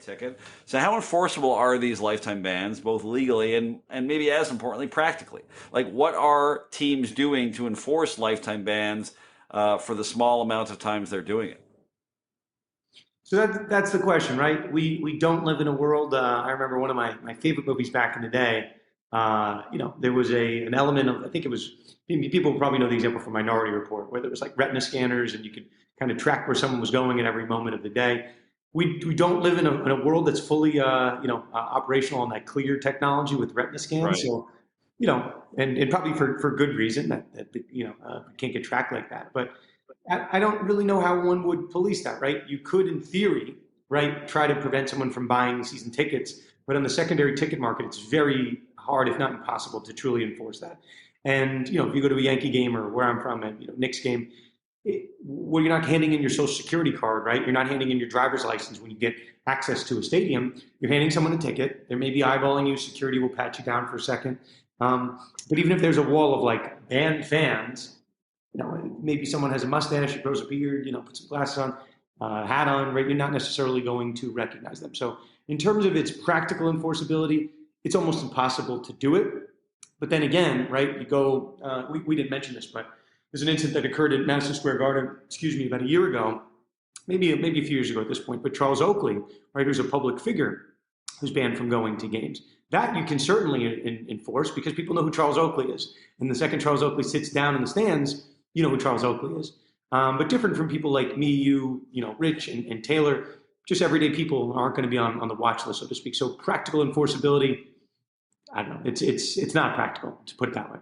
ticket. So how enforceable are these lifetime bans, both legally and maybe as importantly, practically? Like what are teams doing to enforce lifetime bans for the small amount of times they're doing it? So that's the question, right? We don't live in a world. I remember one of my favorite movies back in the day. There was an element of, I think it was, people probably know the example from Minority Report, where there was like retina scanners and you could kind of track where someone was going at every moment of the day. We don't live in a world that's fully operational on that clear technology with retina scans. Right. So and probably for good reason that can't get tracked like that. But I don't really know how one would police that, right? You could, in theory, right, try to prevent someone from buying season tickets, but on the secondary ticket market, it's very hard, if not impossible, to truly enforce that. And if you go to a Yankee game or where I'm from, at Knicks game, well, you're not handing in your social security card, right? You're not handing in your driver's license when you get access to a stadium. You're handing someone a ticket. They may be eyeballing you. Security will pat you down for a second. But even if there's a wall of like banned fans, maybe someone has a mustache, grows a beard, puts some glasses on, hat on, right? You're not necessarily going to recognize them. So in terms of its practical enforceability, it's almost impossible to do it. But then again, right, you go, we didn't mention this, but there's an incident that occurred at Madison Square Garden, about a year ago, maybe a few years ago at this point, but Charles Oakley, right, who's a public figure who's banned from going to games. That you can certainly enforce because people know who Charles Oakley is. And the second Charles Oakley sits down in the stands, you know who Charles Oakley is. But different from people like me, you, Rich and Taylor, just everyday people aren't going to be on the watch list, so to speak. So practical enforceability, I don't know. It's not practical, to put it that way.